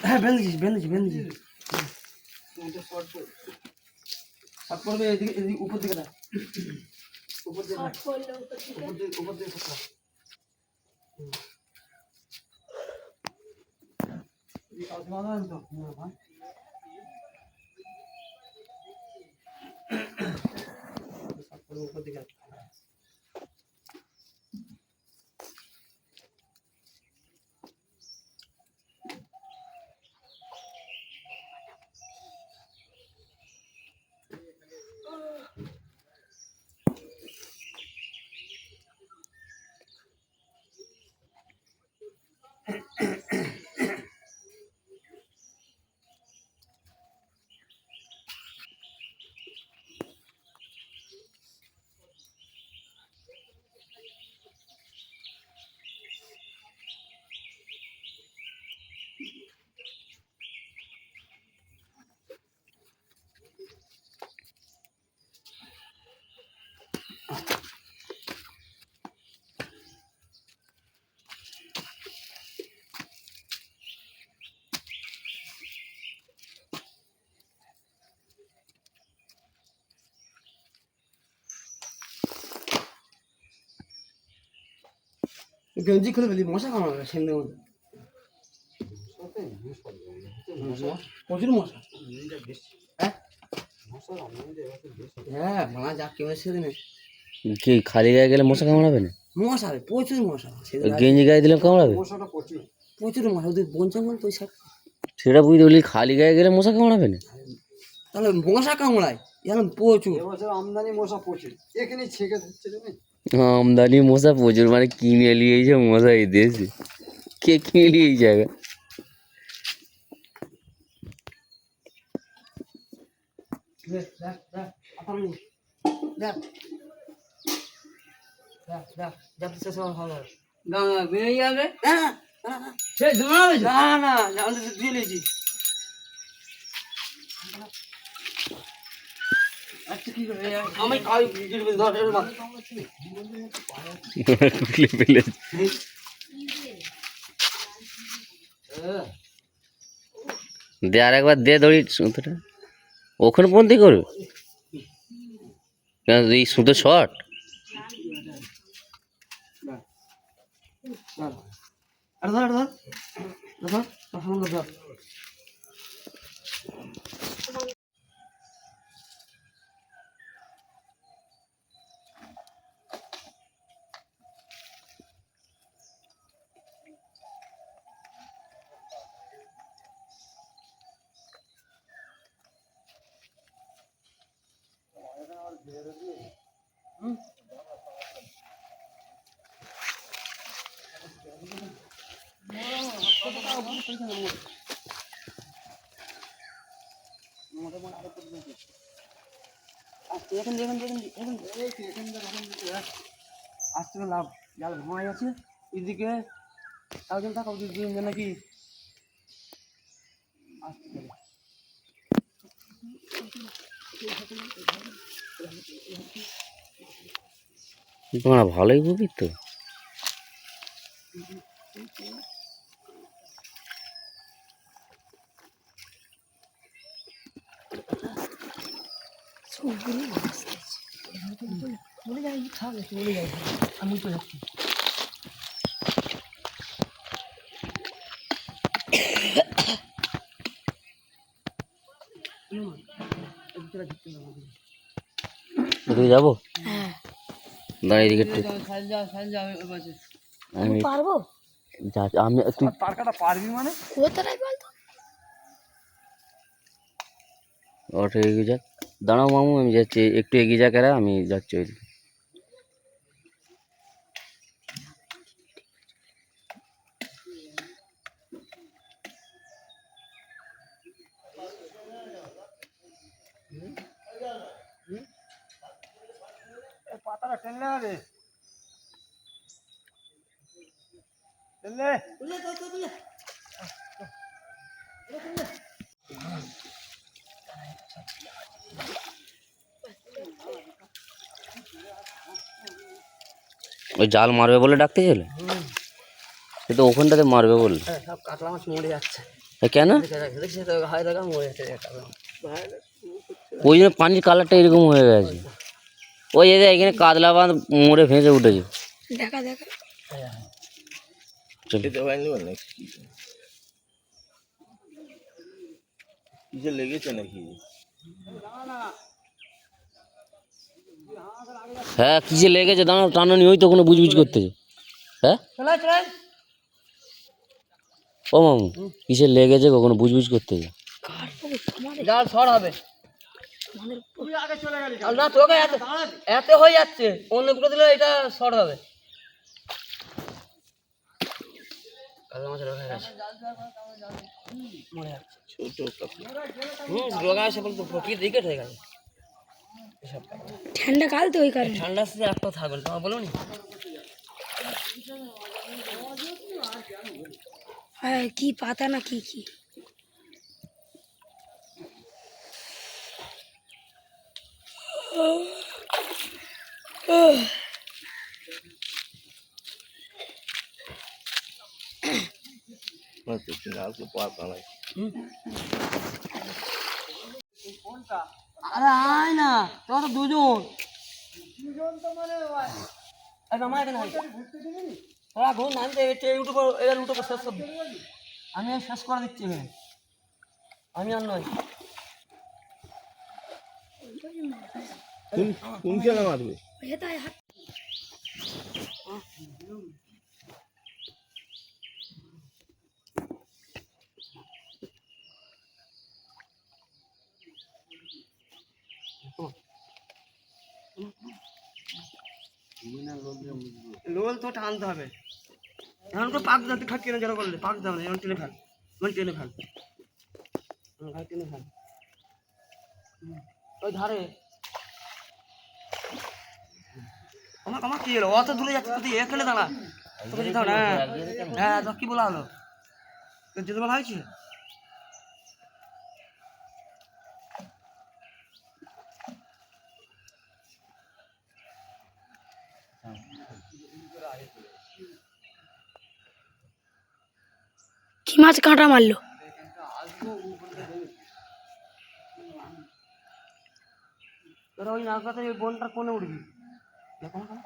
হ্যাঁ বেঁধেছি এদিকে উপর দিকে না উপর দিকে উপর দিকে উপর দিকে গেঞ্জি খুলে ফেলি মশা কামড়াবে সেমনি মতো প্রচুর মশা হ্যাঁ ভাঙা যা কেউ সেদিনে কি খালি গায়ে গেলে মশা কামড়াবে না? মশা প্রচুর মশা গেঞ্জি গায়ে দিলে কামড়াবে? প্রচুর মশা ওদের বন জঙ্গল তো সেটা বুঝতে বলি খালি গায়ে গেলে মশা কামড়াবে না? তাহলে মশা কামড়ায় এরকম প্রচুর আমদানি মশা প্রচুর এখানে ছেঁকে ধরছে আমদানি মশা প্রচুর মানে কিনে নিয়েছে মশা এই দেশে কে কিনে নিয়ে এই জায়গা বেরিয়ে যাবে না দিয়েছি আচ্ছা কি করে আমি খাই দে আর একবার দে দড়ি সুতোটা ওখানে বন্দি করবে এই সুতো শর্ট আসতে লাভ জাল ঘুমাই আছে এদিকে তাও থাকা দুজন নাকি তোমরা ভালোই বুঝি তো আমি তো যাচ্ছি যাবো দাঁড়িয়ে দিকে আমি পারবো আমি তুই পার্কাটা পারবি মানে কোথায় বলতো ওটা এগিয়ে যাক দাঁড়াও মামু আমি যাচ্ছি একটু এগিয়ে যাক এরা আমি যাচ্ছি ওইদিকে পাতাটা টেনলে হবে টেনলে ওই জাল মারবে বলে ডাকতে ছিল, সে তো ওখানটাতে মারবে বললো। সব কাতলা মাছ মরে যাচ্ছে, কেন? দেখছি তো হাই দেখা মরে যাচ্ছে কাতলা মাছ। ওই জন্য পানির কালারটা এরকম হয়ে গেছে। ওই যে এখানে কাতলা বাঁধ মরে ভেসে উঠেছে। দেখা দেখা চল। কিসে লেগেছে নাকি? হ্যাঁ কিসে লেগেছে দাঁড়াও, টানানি ওই তো কোনো বুঝবুঝ করতেছে। হ্যাঁ চলে চলে ও মামু কিসে লেগেছে কখনো বুঝবুঝ করতেছে। জাল শর্ট হবে না, তোকে এত এত হয়ে যাচ্ছে, অন্য দুটো দিলে এটা শর্ট হবে। কাতলা মাছের রোগ হয়ে গেছে, মরে যাচ্ছে। ছোট কাতলা। রোগা এসে বলতো প্রকৃতি দিকে হয়ে গেছে এসব। ঠান্ডা কাল তো ওই কারণে। ঠান্ডা আসতে একটাও থাকবে না, তোমার বলো নি। হ্যাঁ কি পাতা না কি কি নালকে পার কানাই। আরে আয় না, তোরা তো দুজন আমার এখানে আয়। তোরা ঘুম আমি তো ইউটিউব এর ইউটিউবে শেষ করবি, আমি শেষ করে দিচ্ছি এখানে, আমি আর নয়। কোন খেলা মারবে? হেতায় হাত লোল তো টানতে হবে, এখন তো পাক যাতে খাট কিনে যারা করলে পাক যাবে না, এখন টেনে ফেল, মানে টেনে ফেল, টেনে ফেল ওই ধারে। আমার কি হলো, অত দূরে যাচ্ছে, তুই এখানে দাঁড়া, তোকে যেতে হবে না। হ্যাঁ তো কি বলা হলো, তোর যেতে বলা হয়েছে। কি মাছ কাঁটা মারলো। তোরা ওই নৌকাতে ওই বনটার কোণে উঠবি, দেখো না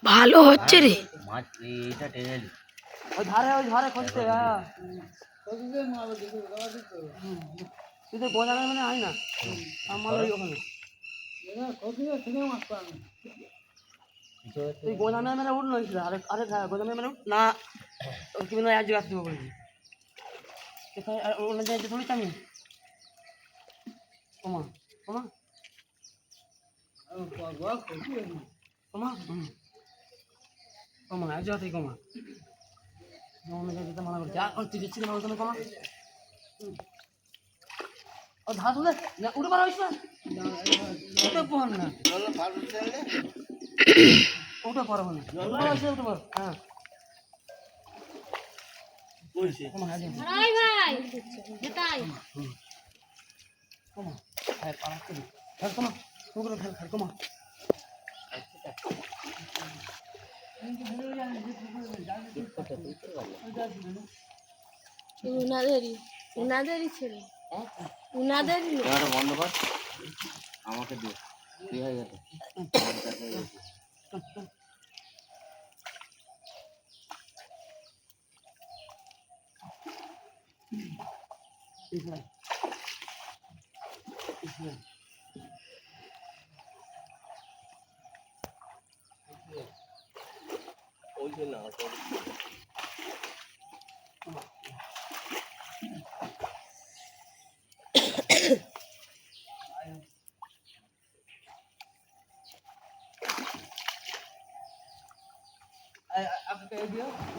ভালো হচ্ছে রে। মাছ এইটা টেনে নি। ওই ধারে খুঁজতে। হ্যাঁ তুই তো বোঝাবে মানে হয় না, আমার ওই ওখানে তুই গোদামে মেরে উঠ নয়, আরে আরে গোদামে মেরে উঠ না, তুমি না এক জায়গা আসতে বলছি অন্য জায়গায় থোড়ি আমি কমা কমা কমা কমা এক জায়গাতেই কমা, অন্য জায়গায় যেতে মানা করছি। আর তুই দিচ্ছি না ওখানে কমা, ও ধার তুলে উঠে পারো না, উঠে পড় না, উঠে পারো না, উঠে পারো। হ্যাঁ কমা হ্যাঁ কমা হ্যাঁ পারা করি ফেল কমা পুকুরে ফেল ফেল কমা। উনাদেরই ছিল, উনাদেরই ক্যামেরাটা বন্ধ কর, আমাকে দে, তুই হয়ে গেছে। ওই যে না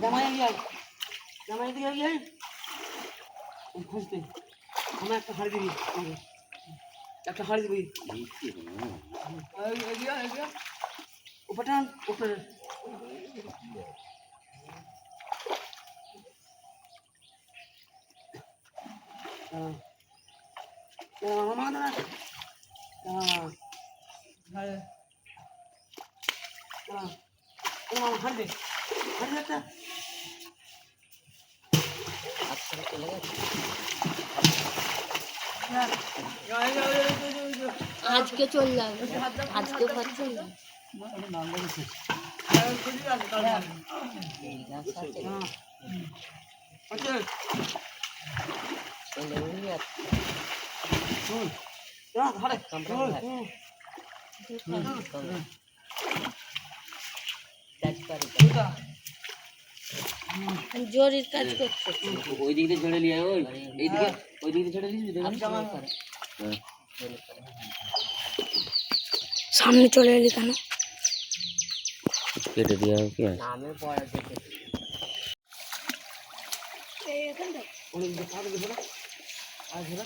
জামাই আই জামাই দিকে আই খুঁজতে আমার একটা শাড়ি দিবি, একটা শাড়ি দিবি উপরটা উপরে আজকে চলে যাবে, আজকে ঘর চলে যাবে। জরির কাজ করছে। ওই দিক দিয়ে ছেড়ে নিয়ে ওই এইদিকে ওই দিক দিয়ে ছেড়ে দিবি সামনে চলে এলি কেন? কেটে দেওয়া হবে কি আর নামে পড়া দেখে অনেক দেখা দেবে না আজ হলো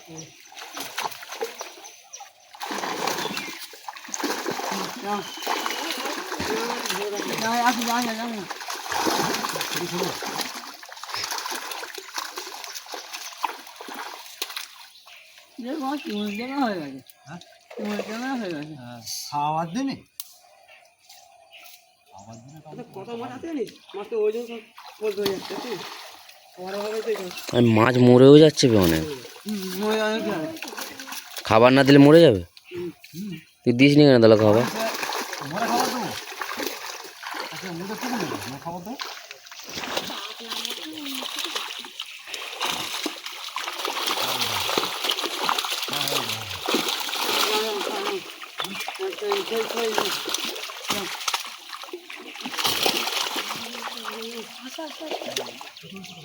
খাওয়ার দিনে কত মাছ আছে জানিস মাছ তো ওই জন্য বলতে হয়ে যাচ্ছে তুই খাবার ভাবে তো আর মাছ মরেও যাচ্ছে বে অনেক মরে যাবে কি হবে খাবার না দিলে মরে যাবে তুই দিস নি কেন তাহলে খাবার মরে খাবার দেবো আচ্ছা মুখে কি বলবো মরে খাবার দেবো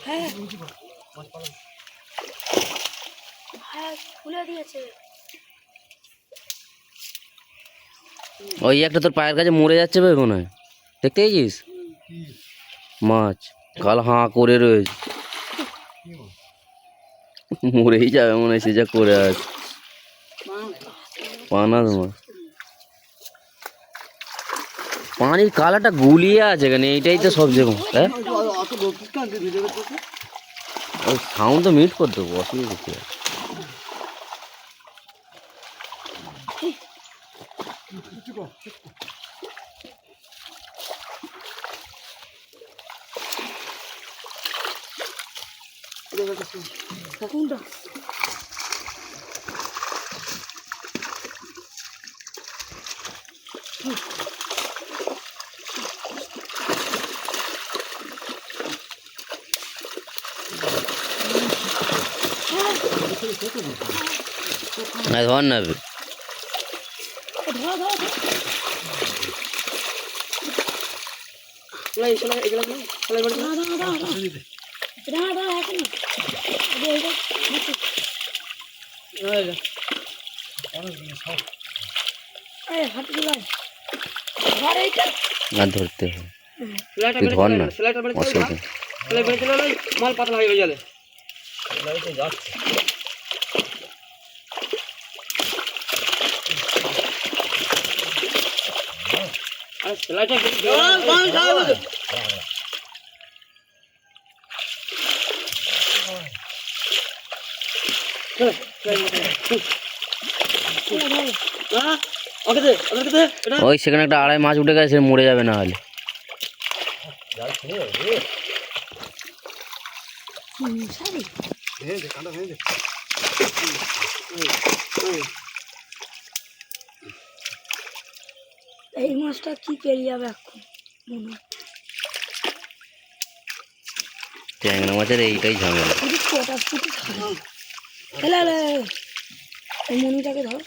হ্যাঁ হ্যাঁ খুলে দিয়েছে। ওই একটা তোর পায়ের কাছে মরে যাচ্ছে বে মনে হয় দেখতে গেছিস মাছ কাল হাঁ করে রয়েছে মরেই যাবে মনে হয় সে যা করে আছে পানাস মাছ পানির কালারটা গুলিয়ে আছে এখানে এইটাই তো সবচেয়ে হ্যাঁ অত লোক কান ভিডিও করতে ওই সাউন্ড তো মিট করতে হবে অসুবিধা কি আছে কোনটা? না ধর না ধরো ধরো লাই চলে এগুলা কি চলে বড় দাঁড়া দাঁড়া দাঁড়া দাঁড়া দাঁড়া এখন হাত গুলো ধর এইটা না ধরতে হবে সেলাইটা তুই ধর না সেলাইটা মেরে অসুবিধা সেলাই মেরে চলে লাই মাল পাতলা হয়ে গেলে লাইতে যাচ্ছে আরে সেলাইটা মাল যাবে ওকে দে এটা ওই সেখানে একটা আড়াই মাছ উঠে গেছে মরে যাবে না হলে সারি ভেজে কাঁটা ভেজে এই মাছটা কি পেয়ে যাবে এখন মনে হয়। ট্যাংরা মাছের এইটাই ঝামেলা শুধু কটা শুধু খেলে এই মনিটাকে ধর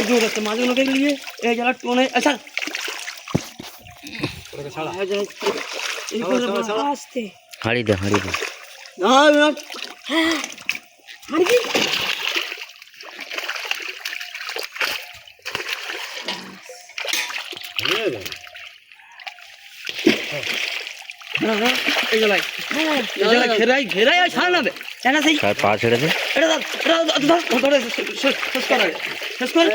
जो रखते माजे लोग के लिए एक जरा टोने अच्छा ছাড়া আসতে হাঁড়ি দে হাঁড়ি দে हां হ্যাঁ হারবি এই জলাই এই জলাই ঘেরাই আর ছাড় না দে জানা সেই তার পা ছেড়ে দে এটা ধর শেষ কর শেষ কর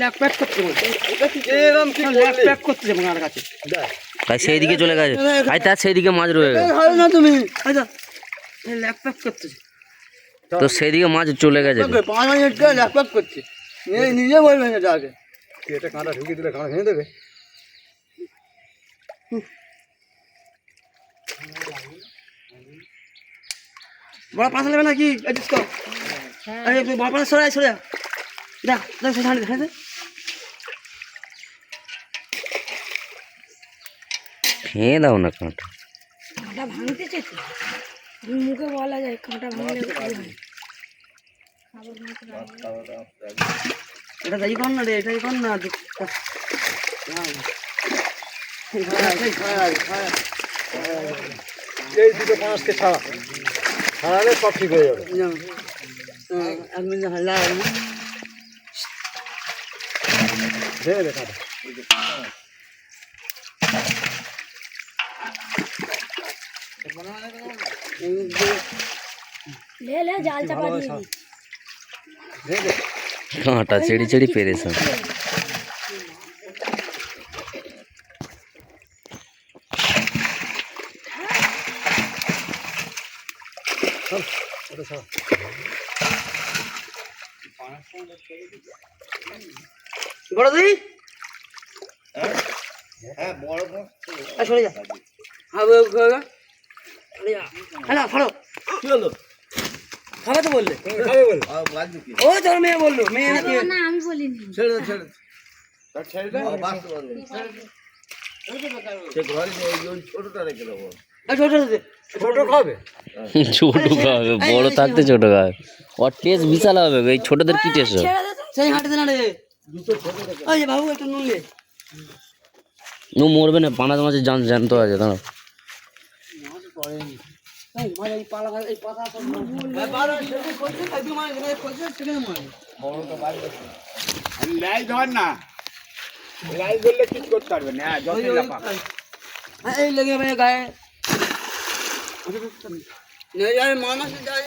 ল্যাপ প্যাক করতে এরকম কি ল্যাপ প্যাক করতে যাবো আমার কাছে ভাই সেই দিকে চলে গেছে ভাই, তার সেই দিকে মাছ রয়ে গেছে। ভালো না তুমি আচ্ছা ল্যাপ প্যাক করতেছে তো সেই দিকে মাছ চলে গেছে। 5 মিনিট ল্যাপ প্যাক করছে নিজে বলবেন এটা আগে এটা কাঁটা ঢুকিয়ে দিলে কাঁটা ভেঙে দেবে। বড় পাশা নেবে নাকি অ্যাডজাস্ট কর আরে বড় পাশা সরে সরে যা যা সামনে হ্যাঁ খেয়ে দাও না কাঁটা। কাঁটা ভাঙতে চেয়েছে মুখে বলা যায় কাঁটা ভাঙলে ভালো হয়। এটা যাই কর না রে এটাই কর না এই দুটো পাঁচকে ছাড়া ছাড়ালে সব ঠিক হয়ে যাবে। আমি হাল্লা ভেঙে দে কাঁটা। ले ले जाल चापा दी ভেঙে দে। কাঁটা ছেড়ে ছেড়ে পেরেছে। ওটা ছাড়া। বড় দিই হ্যাঁ বড় সরে যা হ্যালো ফাড়ো কি হলো খাবে তো বললে খাবে বলে আর বাজবে কি ও তোর মেয়ে বললো মেয়ে নাকি ना हम बोलिনি ছেড়ে দে ছেড়ে দে তার ছেড়ে দে বাঁচতে পারবে না। সে ঘরে যে ওই ছোটটা রেখে দেবো ছোট ছোট খাবে। ছোট খাবে, বড় থাকতে ছোট খাবে। ওর টেস্ট বিশাল হবে, এই ছোটদের কি টেস্ট হবে? সেই হাঁটতে না রে ওই যে বাবু একটু নুন লে ও মরবে না, পানাজ মাছের জ্যান্ত আছে দাঁড়াও। লাই ধর না, লাই ধরলে কিছু করতে পারবে না। এই লেগে ভাই গায়ে মানুষ যায়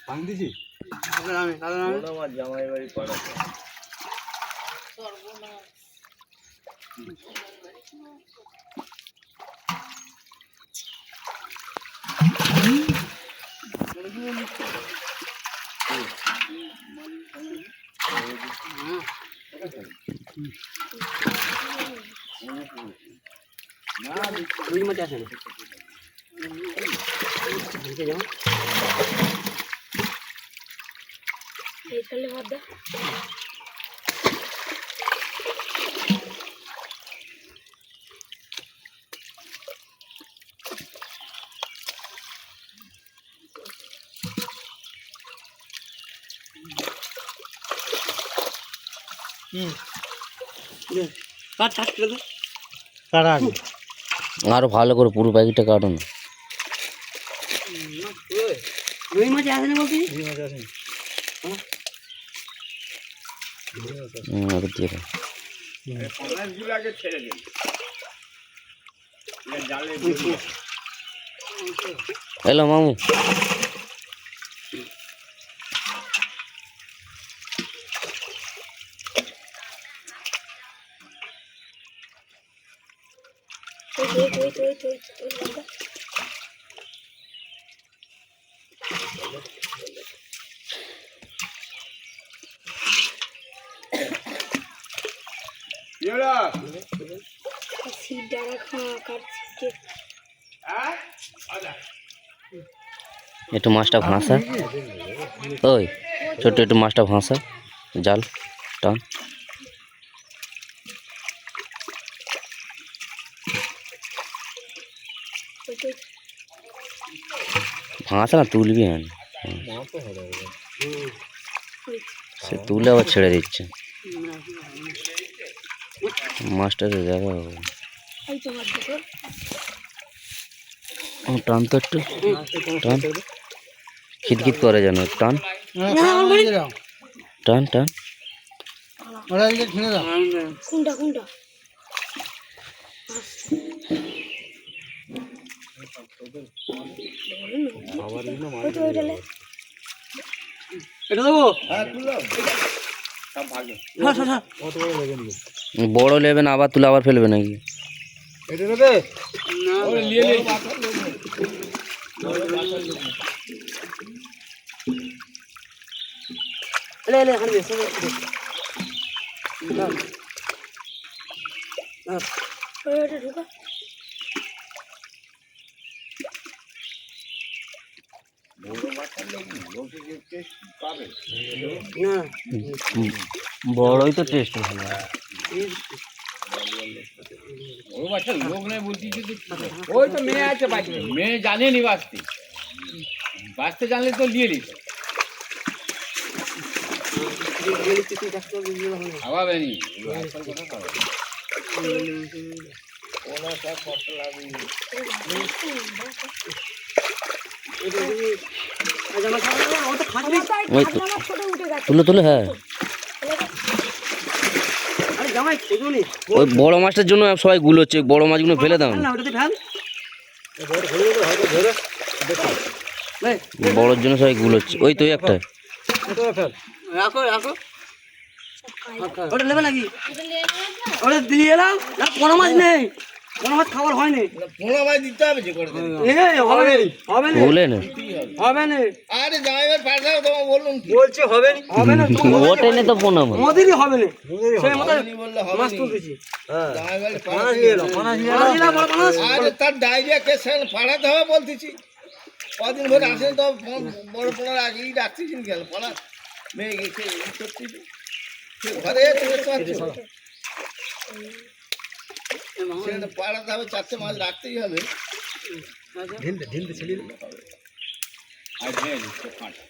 ভাঙ দিছি। আমার জামাই বাড়ি পাড়া রুই মাছ আছে না এই চলে বাদ দে কাট কাট করে দে কাটা আরো ভালো করে পুরো প্যাকেটটা কাটো না। রুই মাছ আছে না বলছি আগে দিয়ে দাও। আগে ছেড়ে দিন। জালে এলো মামু, सीट डाला खा काट सीट একটু মাছটা ভাঙা। ওই ছোট্ট একটু মাছটা ভাঙা, জাল টান। ভাঙাছে না, তুলবি হ্যাঁ, সে তুলে আবার ছেড়ে দিচ্ছে মাছটা তো জায়গা। এই তো বাদ দেখো টান তো একটু টান, খিটখিট করে যেন, টান টান টান। কোনটা কোনটা ওইটা ওইটা এটা দেবো? হ্যাঁ তুললাম সব ভাগে হ্যাঁ হ্যাঁ হ্যাঁ। কত বড় নেবেন? বড় নেবেন আবার তুলে আবার ফেলবে নাকি? এটা নেবে? ওরে নিয়ে নে বাতার লোক নেই বড় বাতার লোক নেই এলে এলে হাঁড়ি দে শোনো না না ওটা ঢোকা বড় বাতার লোক নেই বলছে যে টেস্ট পাবে না বড়ই তো টেস্ট ভালো। বড় বাতার লোক নেই বলছি যে ওই তো মেয়ে আছে বাড়িতে মেয়ে জানেনি বাঁচতে বাঁচতে জানলে তো নিয়ে নিত খাওয়া বেনি আসল কথা খাওয়া ওনা সব কষ্ট লাগে ওই তো তুলে তুলে হ্যাঁ আরে জামাই এগুলি ওই বড় মাছটার জন্য সবাই গুলোচ্ছে, বড় মাছগুলো ফেলে দাও না। না ওটাতে ফেল বড় ধরে দেবে, হয়তো ধরে দেখো। এই বড়োর জন্য সবাই গুলোচ্ছে। ওই তো একটা এটা ফেল। রাখো রাখো ওটা নেবে নাকি ওটা দিয়ে এলাম না কোনো মাছ নেই কোনো মাছ খাবার হয়নি পোনা মাছ দিতে হবে যে করে দেবে। হবে হবে না বলে না হবে না আরে জামাইবার পাঠাও তোমার বলুন কি বলছে হবে না হবে না ও টেনে তো পোনা মাছ। মোদিরই হবে না সেই মতো হয়নি বললে হবে মাছ নি। তুলতেছি হ্যাঁ। জামাইবার পানা পাঠাতে দিয়ে এলো, পানা দিয়ে এলো। মাছ দিলাম বড় মাছ আরে তার ডায়রিয়া কেস পাঠাতে হবে বলতেছি কদিন ধরে আসেন তো বড় পোনার আগেই ডাকতেছেন গেল পোনা মেয়ে গেছে এই করতেছি সে ঘরে চলে আসছে সেটা পাঠাতে হবে 4টে মাছ রাখতেই হবে ঢিলতে ঢিলতে ছেড়ে দিলে। আর হ্যাঁ দিচ্ছে কাঁটা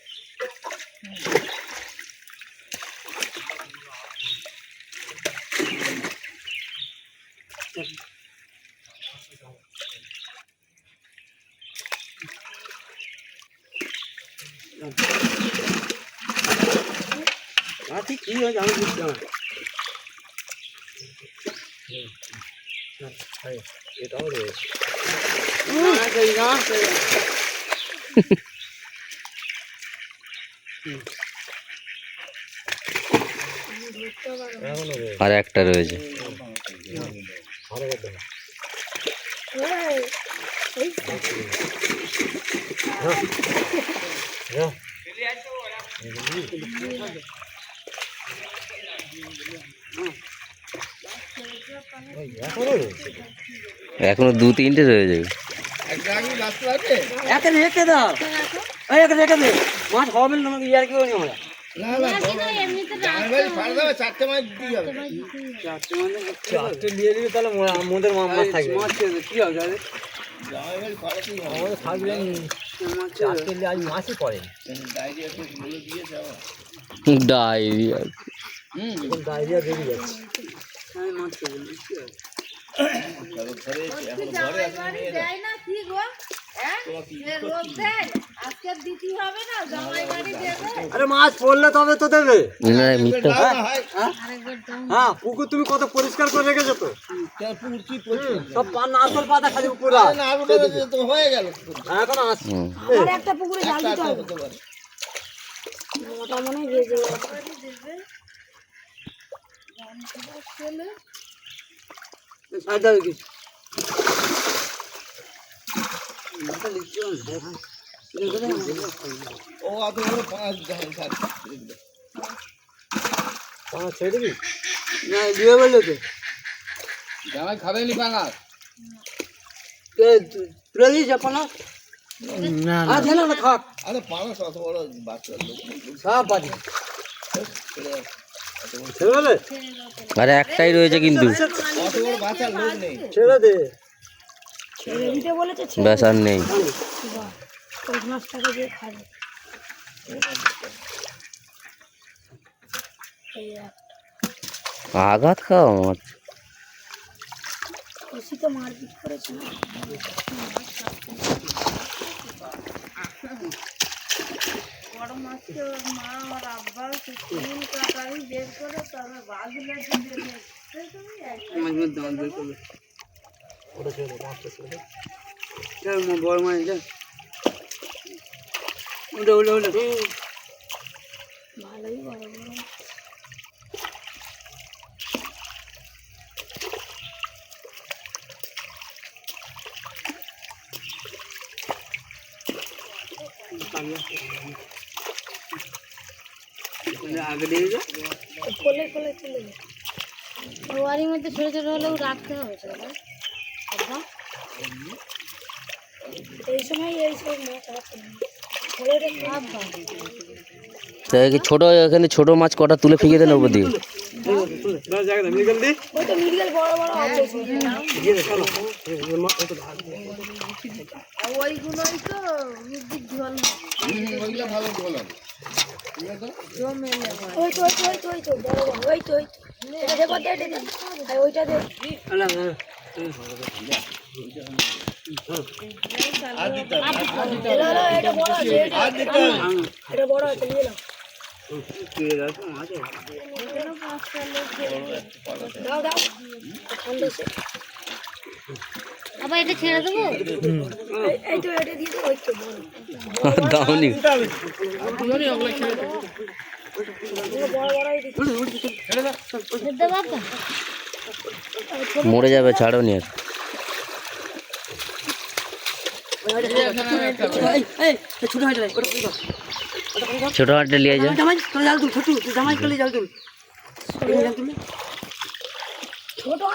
হ্যাঁ ঠিক আছে আমি বুঝছি আমার এটাও রয়েছে। না সেই না সেই না। এখনো রয়েছে। আর একটা রয়েছে। ভালো করতে হবে। হ্যাঁ। ওই এখনো রয়েছে। এখনো 2-3টে রয়ে যাবে। একটা আগে রাস্তা আছে একে রেখে দাও এই একে রেখে দে মাছ হবে না তোমাকে ইয়ার কি করি আমরা না না জামাইবার পাঠাতে হবে 4টে মাছ দিতেই হবে চারটে নিয়ে দিলে তাহলে আমাদের মাছ থাকবে। মাছ ছেড়ে দে, কি হবে জানি জামাইবার পাঠাতেই হবে আমাদের থাকবে নি। মাছ ছেড়ে দে। চারটে নিয়ে আজ মাছই পড়েনি। ডায়রিয়া কেস বলে দিয়েছে আবার ডায়রিয়া এখন ডায়রিয়া বেরিয়ে যাচ্ছে। আমি মাছ ছেড়ে দিই, কি হবে? তবে ঘরে এখন ঘরে আছে মেয়ে দেয় না কি গো হ্যাঁ এ রোদ দেয় আজকে দিতে হবে না জামাই বাড়ি দেবে আরে মাছ পড়লে তবে তো দেবে। না মিথ্যা দাও না হয় হ্যাঁ পুকুর তুমি কত পরিষ্কার করে রেখেছো তো। কেন পুকুর কি করছে সব নারকল পাতা খালি উপরে আরে না আলুটা তো হয়ে গেল এখন আস হুম। আর একটা পুকুরে জাল দিতে হবে হতে পারে ওটা মনে হয় ভেজে যাবে আর যাবে কি ও অত বড় 5 জাহাজ আছে পানা ছেড়ে দিবি। না দিয়ে বললে তো জামাই খাবে নি পাঙ্গাস তুলে দিস না না আর ছেলে না খাক আরে পাঙ্গাস অত বড় বাচ্চা লোক সব পারি ছেড়ে দেবে। আর একটাই রয়েছে কিন্তু, অত বড় বাচ্চা লোক নেই ছেড়ে দে। ছেড়ে দিতে বলেছে ব্যাস আর নেই। 50 টাকা দিয়ে খাবে আঘাত খাওয়া মাছ। খুশি তো মারপিট করেছে না বড় মাছকে ওর মা আর আব্বা তিন কাটারি বের করে তবে বাজলে মাছ মধ্যে মাছ বের করবে ওটা ছেড়ে দে, মাছটা ছেড়ে দে। বড় মাছ যা উঠে উঠে উঠে ভালোই বড় বড়। কোলে কোলে চলে যায়। ওয়ারির মধ্যে ছোট ছোট হলেও রাখতে হবে তো না? আব্বা এই সময় মাছ রাখতে হবে। আব্বা তাই কি ছোট এখানে ছোট মাছ কটা তুলে ফিকে দেন ওপর দিয়ে? ওই তো মিরগেল বড় বড় আছে। ওইগুলোই তো মুরগির ঝোল ওইগুলো ভালো ঝোল হবে। ওই তো বড় বড় ওই তো এটা দেখো দে আর ওইটা দে। এটা বড় আছে এটা বড় আছে নিয়ে নাও। দাও দাও ঠান্ডা আছে। আবার এটা ছেড়ে দেবো? এই তো এটা দিয়ে দাও। ওই তো বড় দাওনি মরে যাবে, ছাড়ো নি আর। ছোট হাটে নিয়ে যায়। ছোট হয়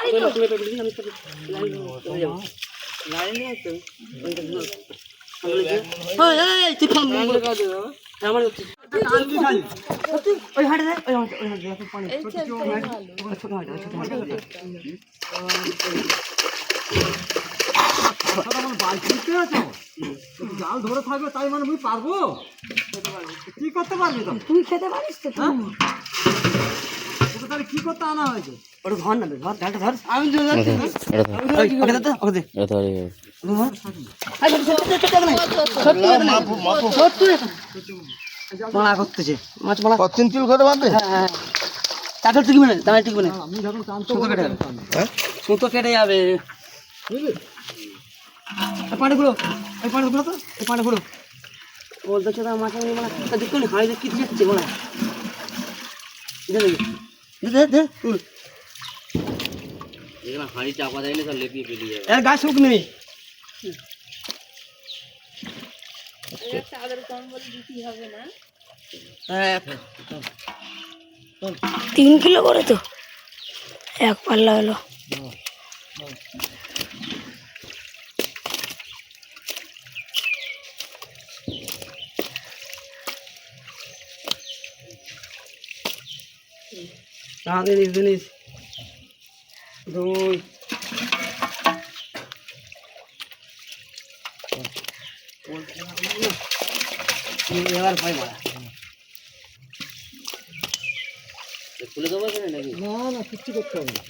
তো জাল ধরে থাকবে তাই মানে আমি পারবো? কি করতে পারবি তো? তুই খেতে পারিস তো? তোকে তাহলে কি করতে আনা হয়েছে? ওটা ধর না, ধর ডালটা ধর। আমি তো যাচ্ছি না। ওকে দে তো, ওকে দে। মালা করতেছে মাছ মালা। কতদিন চুল করে বাঁধবে? হ্যাঁ চাকর টিকবে না, দাঁড়ায় টিকবে না। আমি যখন টানতে সুতো কেটে যাবে, হ্যাঁ সুতো কেটে যাবে। পানি গুলো, এই পানি গুলো তো, এই পানি গুলো বলতে হচ্ছে মাছ মানে দেখো না হাড়ি কি দিচ্ছে বলা। দে দে দে হাঁড়ি চাপা দেয় না, সব লেপিয়ে পেলিয়ে যাবে। এর গাছ শুক নেই। চাদর কম্বল দিতে হবে না। হ্যাঁ 3 কিলো করে তো এক পাল্লা হলো। জিনিস 2 এবার ভাই মারা খুলে দেবো নাকি? না না কিচ্ছু করতে হবে না।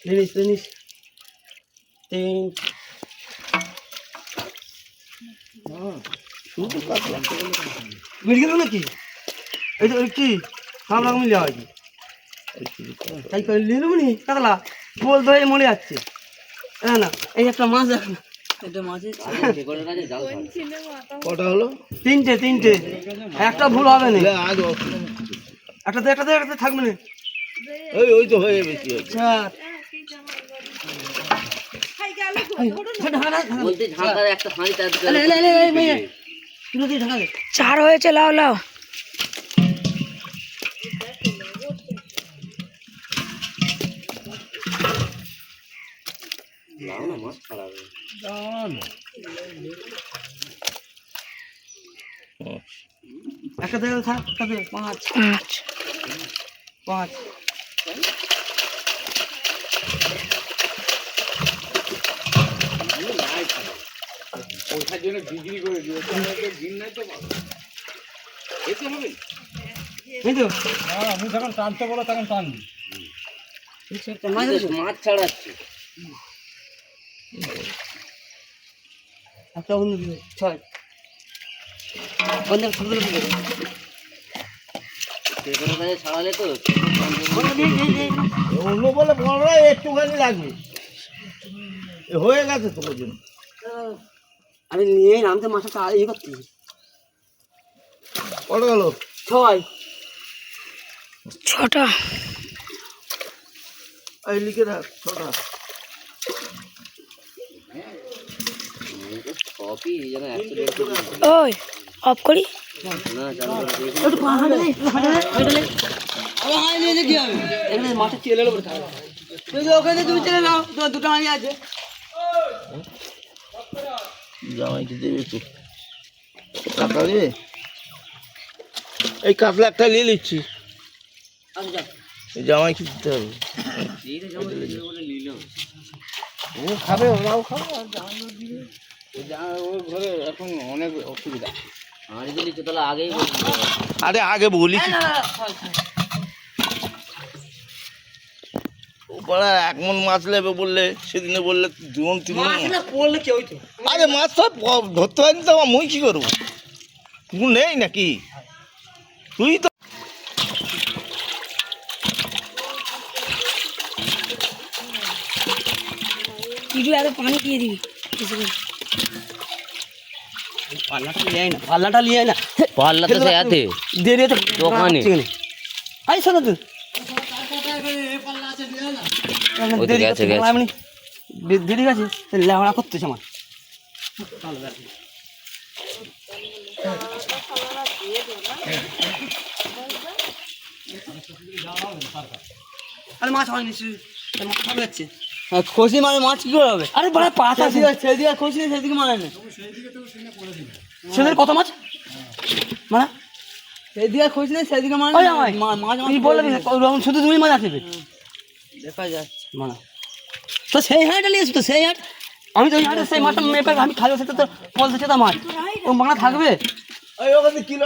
জিনিস 3 মিট গেল নাকি? এটা কি সব রকম মিলে হয় কি? তাই করে নিয়ে নেবো নি কাতলা বলতে হয় মরে যাচ্ছে। না এই একটা মাছ দেখ না, এটা মাছের কটা হলো? 3টে একটা ভুল হবে না। আজ একটাতে থাকবে না। ওই তো হয়ে বেশি হয়েছে। বলতে ঢাকার একটা হাঁড়ি তার 4 হয়েছে লাও লাও। মাছ খারাপ একটাতে থাক, একটাতে 5 ওইটার জন্য ডিগ্রি করে দিয়েছে, দিন নাই তো এতে হবে এই তো না আমি যখন টানতে বলো তখন টানবি। মাছ ছাড়াচ্ছে। একটা অন্য দিবে 6 অন্য ছোট দিবে। পেপারের কাছে ছাড়ালে তো অন্য বলে বড় একটুখানি লাগবে, হয়ে গেছে তো ওই জন্য। আমি নিয়ে নামতে মাছটা ইয়ে করছি। কটা গেল? ছয়। ছটা। এই লিখে রাখ 6টা। কপি যেন অ্যাক্সিডেন্ট ওই অফ করি। না চালু করে একটু পা হাঁটে নে, একটু হাঁটে নে, হাঁটে নে। আরে হাঁটে নিয়ে যে কি হবে? এখানে মাঠে চেলে এলো বলে থাকবে। তুই যে ওখানে তুমি চেলে নাও, তোমার দুটো হাঁড়ি আছে। জামাইকে দেবে তো টাকা রে। এই কাতলা একটা নিয়ে নিচ্ছি, আচ্ছা যাও। এই জামাইকে দিতে হবে। ও খাবে, ওরাও খাবে, আর জামাইও দিবে। ওর ঘরে এখন অনেক অসুবিধা। হাঁড়ি দিলি তো তাহলে আগেই বলছি। আরে আগে বলি কি, ও পাড়া 1 মণ মাছ নেবে বললে, সেদিনে বললে 2 মণ 3 মণ। মাছ না পড়লে কি হইতো? আরে মাছ তো ধরতে পারিনি তো, মুই কি করবো? পুকুর নেই নাকি? তুই তো একটু এত পানি দিয়ে দিবি। পাল্লাটা নিয়ে আয় না, পাল্লাটা নিয়ে আয় না। পাল্লা তো সে হাতে দিয়ে দিয়ে তো দোকানে। আই শোনো তুই ওই তো গেছে, গেছে। দেরি গেছে লেওড়া করতেছে আমার। আরে মাছ হয়নি, মাছ হবে যাচ্ছে। খসি মানে মাছ কি করে হবে? আরে বড় পাতা সেদিকে খসি নেই, সেদিকে মানে না। সেদিকে কত মাছ মানে? সেদিকে খসি নেই, সেদিকে মানে মাছ তুই বলবি শুধু তুমি মাছ আসবে দেখা যাচ্ছে মানে। তো সেই হাঁটা নিয়ে এসো, তো সেই হাঁট আমি তো ওই হাঁটে সেই মাছটা মেপে আমি খালি সেটা তো বলতে চেতাম মাছ ও মানা থাকবে। ওখানে কিলো